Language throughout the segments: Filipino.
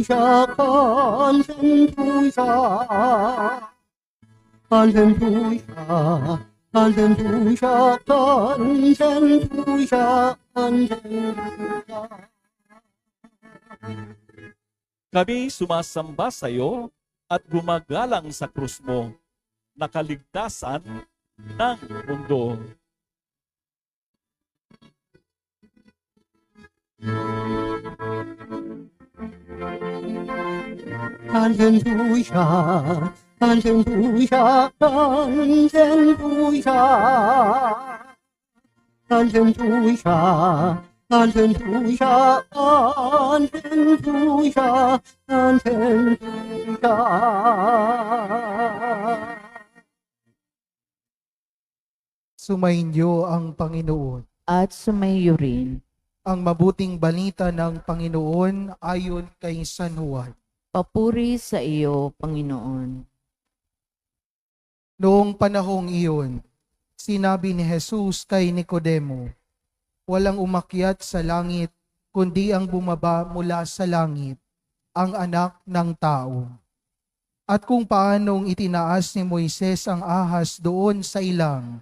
下，看天图下，看天图下，看天图下，看天图下，看天图下。Kami sumasamba sa iyo at gumagalang sa krus mo, nakaligtasan ng mundo. Kanten tu sha, kanten tu sha, kanten tu sha, kanten tu sha, kanten tu sha, kanten tu sha, kanten tu sha. Sumainyo ang Panginoon. At sumayo rin. Ang mabuting balita ng Panginoon ayon kay San Juan. Papuri sa iyo, Panginoon. Noong panahong iyon, sinabi ni Jesus kay Nicodemo, walang umakyat sa langit, kundi ang bumaba mula sa langit, ang anak ng tao. At kung paanong itinaas ni Moises ang ahas doon sa ilang,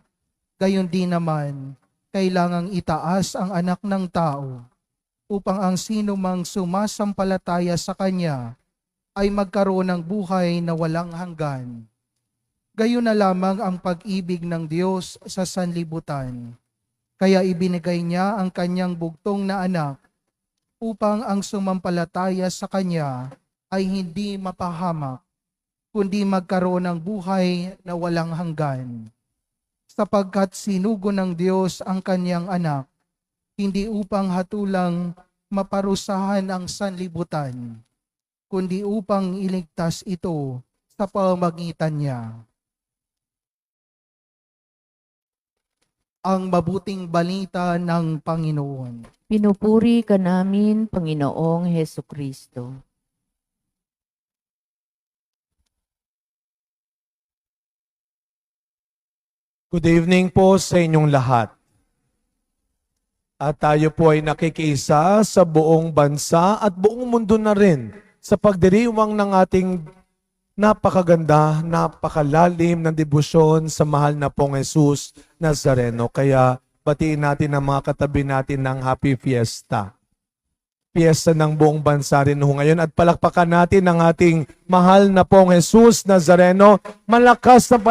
gayon din naman, kailangang itaas ang anak ng tao, upang ang sino mang sumasampalataya sa kanya, ay magkaroon ng buhay na walang hanggan. Gayon na lamang ang pag-ibig ng Diyos sa sanlibutan. Kaya ibinigay niya ang kanyang bugtong na anak upang ang sumampalataya sa kanya ay hindi mapahamak, kundi magkaroon ng buhay na walang hanggan. Sapagkat sinugo ng Diyos ang kanyang anak, hindi upang hatulang maparusahan ang sanlibutan, kundi upang iligtas ito sa pamamagitan niya. Ang mabuting balita ng Panginoon. Pinupuri ka namin, Panginoong Hesukristo. Good evening po sa inyong lahat. At tayo po ay nakikiisa sa buong bansa at buong mundo na rin sa pagdiriwang ng ating napakaganda, napakalalim na debosyon sa mahal na pong Jesus Nazareno. Kaya batiin natin ang mga katabi natin ng Happy Fiesta. Fiesta ng buong bansa rin ngayon at palakpakan natin ang ating mahal na pong Jesus Nazareno. Malakas na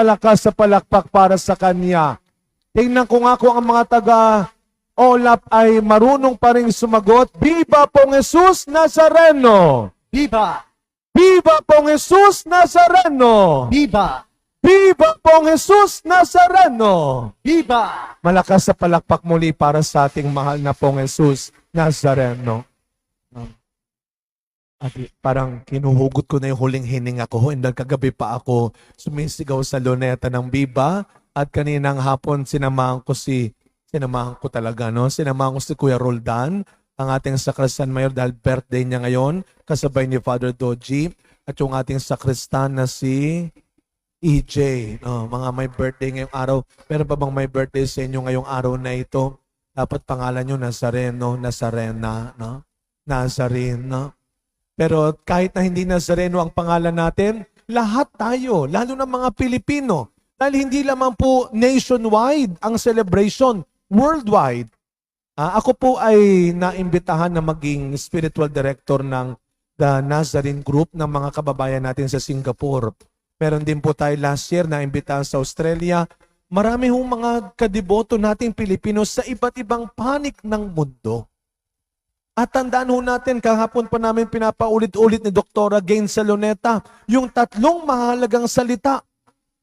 palakpak para sa Kanya. Tingnan ko nga kung ang mga taga-Olap ay marunong pa rin sumagot. Viva pong Jesus Nazareno! Viva! Viva pong Jesus Nazareno! Viva! Viva pong Jesus Nazareno! Viva! Malakas na palakpak muli para sa ating mahal na pong Jesus Nazareno. Parang kinuhugot ko na yung huling hininga ko. And kagabi pa ako sumisigaw sa luneta ng Viva. At kaninang hapon sinamahan ko si Kuya Roldan, ang ating sakristan mayor dahil birthday niya ngayon, kasabay ni Father Doji, at yung ating sakristan na si EJ. Mga may birthday ngayong araw. Meron pa bang may birthday sa inyo ngayong araw na ito? Dapat pangalan nyo Nazareno, Nazarena, no? Nazareno. Pero kahit na hindi Nazareno ang pangalan natin, lahat tayo, lalo na mga Pilipino, dahil hindi lamang po nationwide ang celebration, worldwide. Ako po ay naimbitahan na maging spiritual director ng The Nazarene Group ng mga kababayan natin sa Singapore. Meron din po tayo last year na imbitahan sa Australia. Marami hong mga kadiboto nating Pilipino sa iba't ibang panig ng mundo. At tandaan ho natin, kahapon pa namin pinapaulit-ulit ni Dr. Gain Saloneta, yung tatlong mahalagang salita.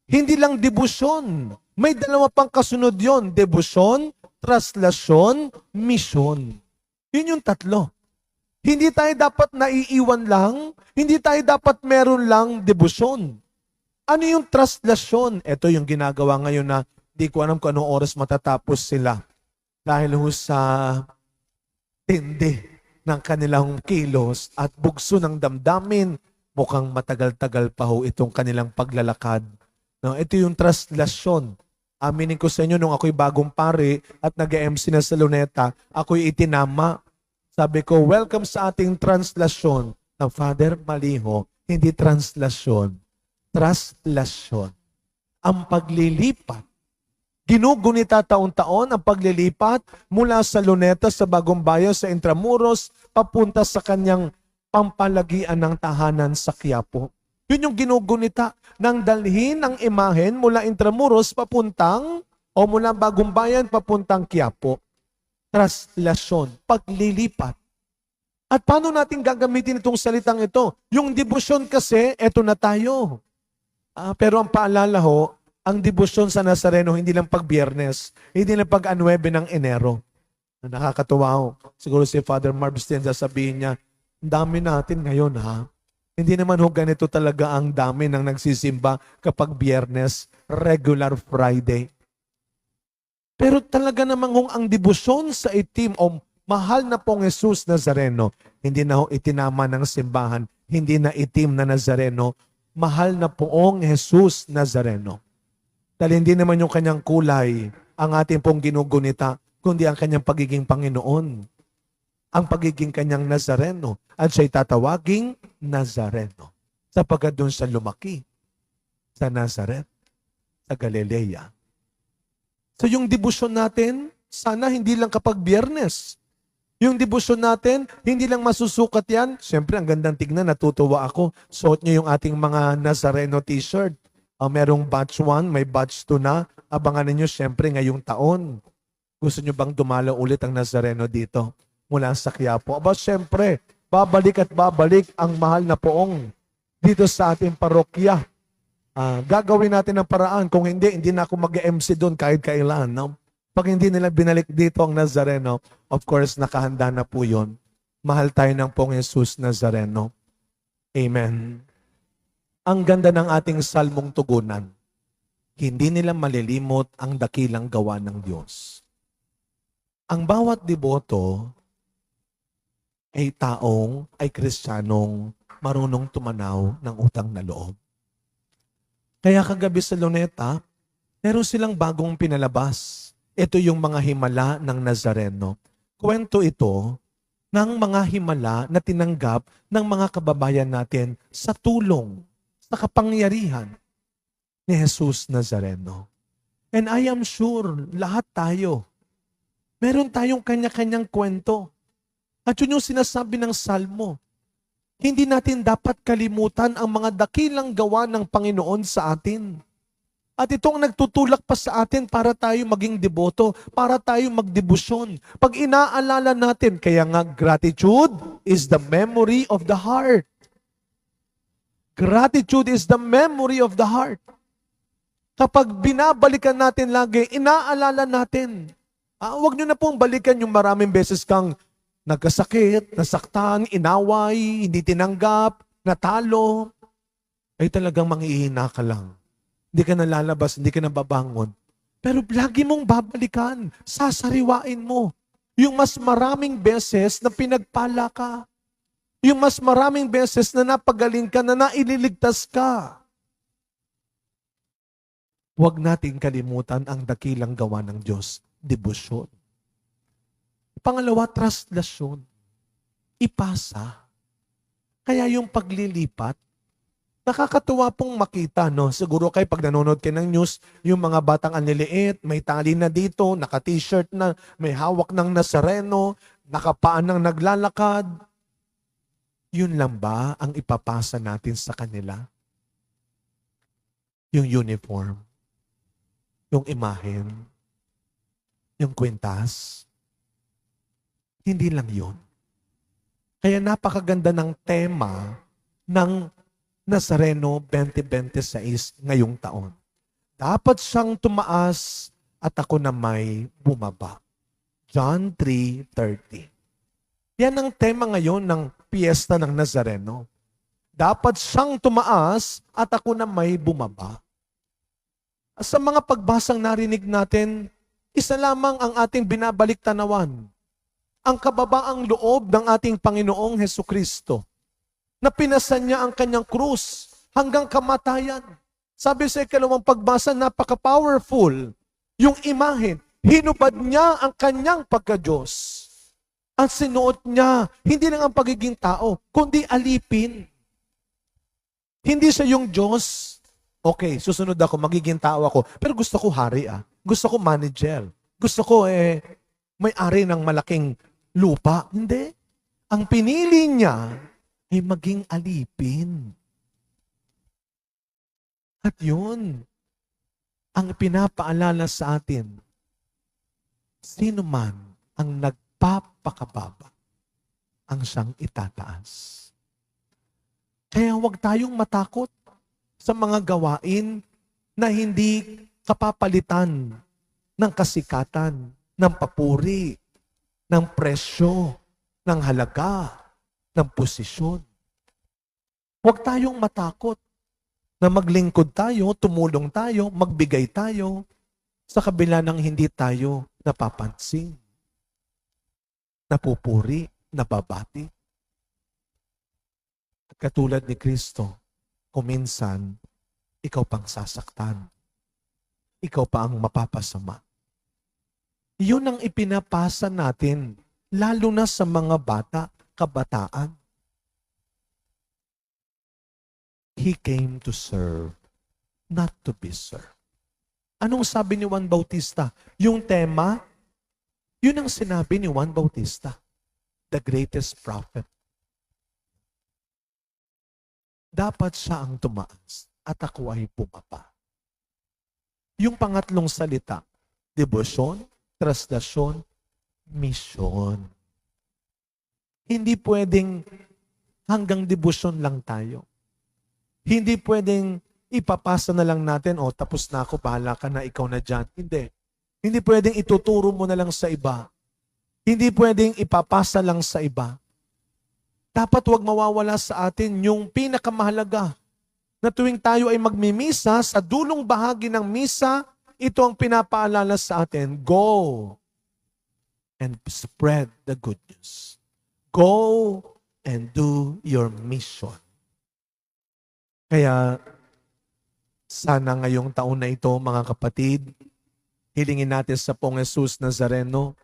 Hindi lang debosyon. May dalawa pang kasunod yon, debosyon, traslasyon, misyon. Yun yung tatlo. Hindi tayo dapat naiiwan lang, hindi tayo dapat meron lang debosyon. Ano yung traslasyon? Ito yung ginagawa ngayon na di ko alam kung anong oras matatapos sila. Dahil ho sa tindi ng kanilang kilos at bugso ng damdamin, mukhang matagal-tagal pa ho itong kanilang paglalakad. No, ito yung traslasyon. Aminin ko sa inyo, nung ako'y bagong pare at nag-MC na sa Luneta, ako'y itinama. Sabi ko, welcome sa ating translasyon. Na Father, mali ho, hindi translasyon, traslasyon. Ang paglilipat. Ginugunita taon-taon ang paglilipat mula sa Luneta sa Bagong Bayan sa Intramuros papunta sa kanyang pampalagian ng tahanan sa Quiapo. Yun yung ginugunita ng dalhin ng imahen mula Intramuros papuntang o mula Bagong Bayan papuntang Quiapo. Traslasyon, paglilipat. At paano natin gagamitin itong salitang ito? Yung debosyon kasi, eto na tayo. Pero ang paalala ho, ang debosyon sa Nazareno hindi lang pag Biyernes, hindi lang pag 9 ng Enero. Nakakatuwa ho. Siguro si Father Marvin sasabihin niya, ang dami natin ngayon ha. Hindi naman ho ganito talaga ang dami ng nagsisimba kapag Biyernes, regular Friday. Pero talaga namang hong ang debosyon sa itim o mahal na pong Jesus Nazareno, hindi na ho itinama ng simbahan, hindi na itim na Nazareno, mahal na poong Jesus Nazareno. Dahil hindi naman yung kanyang kulay ang ating pong ginugunita, kundi ang kanyang pagiging Panginoon. Ang pagiging kanyang Nazareno. At siya'y tatawaging Nazareno. Sapagkat doon siya lumaki. Sa Nazaret. Sa Galilea. So yung debosyon natin, sana hindi lang kapag Biyernes. Yung debosyon natin, hindi lang masusukat yan. Siyempre, ang gandang tignan, natutuwa ako. Suot niyo yung ating mga Nazareno t-shirt. Merong batch 1, may batch 2 na. Abangan niyo siyempre ngayong taon. Gusto niyo bang dumalaw ulit ang Nazareno dito? Mula sa Quiapo. Aba, siyempre, babalik at babalik ang mahal na poong dito sa ating parokya. Gagawin natin ang paraan. Kung hindi na ako mag-MC doon kahit kailan. No? Pag hindi nila binalik dito ang Nazareno, of course, nakahanda na po yun. Mahal tayo ng Pong Jesus Nazareno. Amen. Ang ganda ng ating salmong tugunan. Hindi nila malilimot ang dakilang gawa ng Diyos. Ang bawat deboto ay taong, ay Kristiyanong marunong tumanaw ng utang na loob. Kaya kagabi sa Luneta, meron silang bagong pinalabas. Ito yung mga himala ng Nazareno. Kwento ito ng mga himala na tinanggap ng mga kababayan natin sa tulong, sa kapangyarihan ni Jesus Nazareno. And I am sure, lahat tayo, meron tayong kanya-kanyang kwento. At yun yung sinasabi ng Salmo. Hindi natin dapat kalimutan ang mga dakilang gawa ng Panginoon sa atin. At itong nagtutulak pa sa atin para tayo maging deboto, para tayo magdebosyon. Pag inaalala natin, kaya nga gratitude is the memory of the heart. Gratitude is the memory of the heart. Kapag binabalikan natin lagi, inaalala natin. Huwag nyo na pong balikan yung maraming beses kang nagkasakit, nasaktan, inaway, hindi tinanggap, natalo. Ay talagang manghihina ka lang. Hindi ka nalalabas, hindi ka nababangon. Pero lagi mong babalikan, sasariwain mo. Yung mas maraming beses na pinagpala ka. Yung mas maraming beses na napagaling ka, na naililigtas ka. Huwag nating kalimutan ang dakilang gawa ng Diyos, debosyon. Pangalawa, traslasyon. Ipasa. Kaya yung paglilipat, nakakatuwa pong makita, no? Siguro kayo pag nanonood kayo ng news, yung mga batang anliliit, may tali na dito, naka-t-shirt na, may hawak ng Nazareno, nakapaan ng naglalakad. Yun lang ba ang ipapasa natin sa kanila? Yung uniform, yung imahen, yung kwintas. Hindi lang yun. Kaya napakaganda ng tema ng Nazareno 2026 ngayong taon. Dapat siyang tumaas at ako na may bumaba. John 3:30. Yan ang tema ngayon ng piyesta ng Nazareno. Dapat siyang tumaas at ako na may bumaba. Sa mga pagbasang narinig natin, isa lamang ang ating binabalik tanawan. Ang kababaang loob ng ating Panginoong Hesukristo na pinasan niya ang kanyang krus hanggang kamatayan. Sabi sa ikalawang pagbasa, napaka-powerful yung imahen. Hinubad niya ang kanyang pagka-Diyos. At sinuot niya, hindi lang ang pagiging tao, kundi alipin. Hindi siya yung Diyos. Okay, susunod ako, magiging tao ako. Pero gusto ko hari Gusto ko manager. Gusto ko may-ari ng malaking lupa. Hindi. Ang pinili niya ay maging alipin. At yun, ang pinapaalala sa atin, sino man ang nagpapakababa, ang siyang itataas. Kaya huwag tayong matakot sa mga gawain na hindi kapapalitan ng kasikatan, ng papuri, ng presyo, ng halaga, ng posisyon. Huwag tayong matakot na maglingkod tayo, tumulong tayo, magbigay tayo sa kabila ng hindi tayo napapansin, napupuri, nababati. At katulad ni Kristo, kuminsan, ikaw pang sasaktan. Ikaw pa ang mapapasama. Yun ang ipinapasa natin, lalo na sa mga bata, kabataan. He came to serve, not to be served. Anong sabi ni Juan Bautista? Yung tema, yun ang sinabi ni Juan Bautista, the greatest prophet. Dapat siya ang tumaas at ako ay bumaba. Yung pangatlong salita, debosyon, traslasyon, misyon. Hindi pwedeng hanggang debosyon lang tayo. Hindi pwedeng ipapasa na lang natin, tapos na ako, bahala ka na, ikaw na dyan. Hindi. Hindi pwedeng ituturo mo na lang sa iba. Hindi pwedeng ipapasa lang sa iba. Dapat wag mawawala sa atin yung pinakamahalaga na tuwing tayo ay magmimisa, sa dulong bahagi ng misa, ito ang pinapaalala sa atin, go and spread the good news. Go and do your mission. Kaya, sana ngayong taon na ito, mga kapatid, hilingin natin sa Pong Jesus Nazareno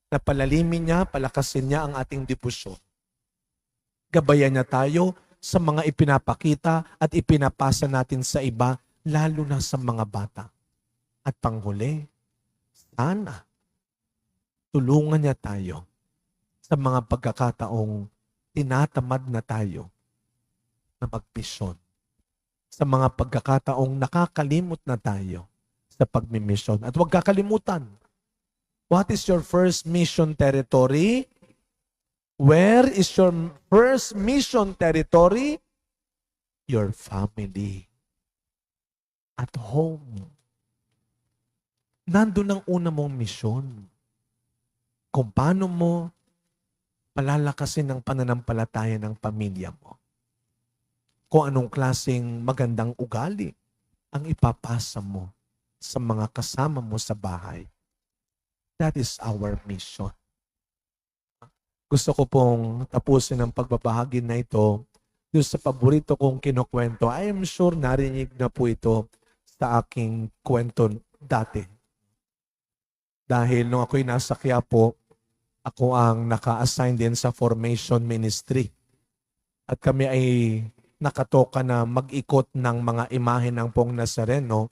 na palalimin niya, palakasin niya ang ating debosyon. Gabayan niya tayo sa mga ipinapakita at ipinapasa natin sa iba, lalo na sa mga bata. At panghuli, sana tulungan niya tayo sa mga pagkakataong tinatamad na tayo na magmisyon. Sa mga pagkakataong nakakalimot na tayo sa pagmimisyon. At huwag kakalimutan, what is your first mission territory? Where is your first mission territory? Your family. At home. Nandun ang una mong misyon. Kung paano mo palalakasin ang pananampalataya ng pamilya mo. Kung anong klaseng magandang ugali ang ipapasa mo sa mga kasama mo sa bahay. That is our mission. Gusto ko pong tapusin ang pagbabahagi na ito doon sa paborito kong kinukwento. I am sure narinig na po ito sa aking kwento dati. Dahil nung ako'y nasa Quiapo, ako ang naka-assign din sa formation ministry. At kami ay nakatoka na mag-ikot ng mga imahe ng Pong Nazareno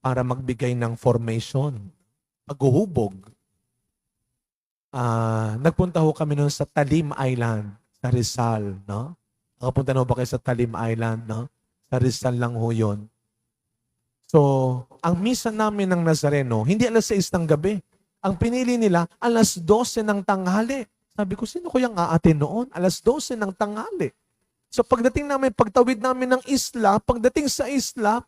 para magbigay ng formation, paghuhubog. Nagpunta ho kami noon sa Talim Island, sa Rizal, no? Nakapunta na ho ba kayo sa Talim Island, no? Sa Rizal lang ho yun. So, ang misa namin ng Nazareno, hindi alas 6 ng gabi. Ang pinili nila, alas 12 ng tanghali. Sabi ko, sino ko yung aatin noon? Alas 12 ng tanghali. So, pagdating namin, pagtawid namin ng isla, pagdating sa isla,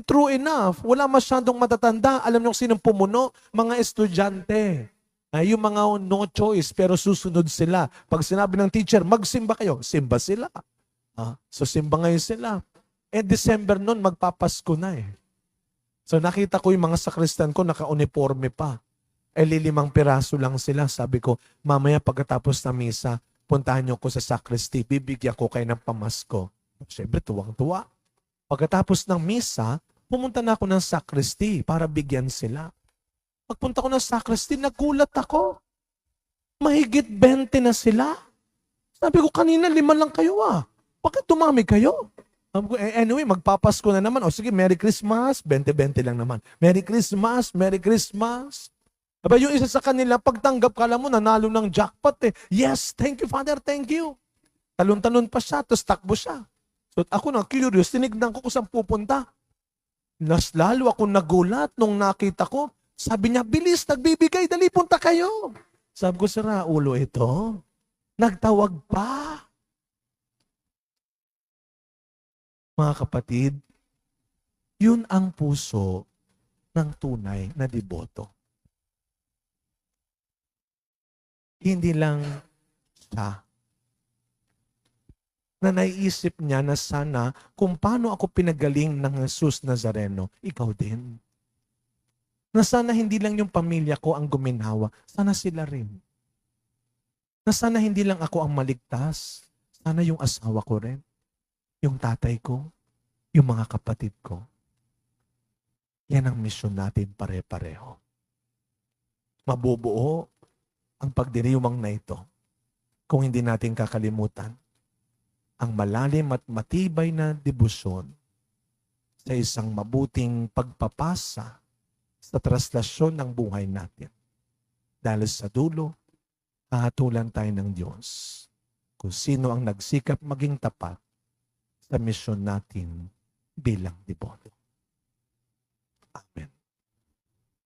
true enough, wala masyadong matatanda. Alam niyo sinong pumuno? Mga estudyante. Yung mga no choice, pero susunod sila. Pag sinabi ng teacher, magsimba kayo, simba sila. So simba ngayon sila. December nun, magpapasko na eh. So nakita ko yung mga sakristan ko, naka-uniforme pa. 5 piraso lang sila. Sabi ko, mamaya pagkatapos ng misa, puntahan niyo ko sa sacristy, bibigyan ko kayo ng pamasko. Siyempre, tuwang-tuwa. Pagkatapos ng misa, pumunta na ako ng sacristy para bigyan sila. Pagpunta ko ng sacristy, nagulat ako. Mahigit 20 na sila. Sabi ko, kanina 5 lang kayo Bakit tumami kayo? Sabi ko, anyway, magpapasko na naman. O sige, Merry Christmas. 20-20 lang naman. Merry Christmas, Merry Christmas. Aba, yung isa sa kanila, pagtanggap ka lang mo, nanalo ng jackpot Yes, thank you, Father, thank you. Talon-talon pa siya, tapos takbo siya. So ako na, curious, tinignan ko kung saan pupunta. Lalo ako nagulat nung nakita ko. Sabi niya, bilis, nagbibigay, dali, punta kayo. Sabi ko, sira ulo ito. Nagtawag pa. Mga kapatid, yun ang puso ng tunay na deboto. Hindi lang siya na naiisip niya na sana kung paano ako pinagaling ng Jesus Nazareno, ikaw din. Na sana hindi lang yung pamilya ko ang guminawa, sana sila rin. Na sana hindi lang ako ang maligtas, sana yung asawa ko rin, yung tatay ko, yung mga kapatid ko. Yan ang misyon natin pare-pareho. Mabubuo ang pagdiriwang na ito kung hindi natin kakalimutan ang malalim at matibay na debosyon sa isang mabuting pagpapasa sa traslasyon ng buhay natin. Dahil sa dulo, hahatulan tayo ng Diyos kung sino ang nagsikap maging tapat sa misyon natin bilang deboto. Amen.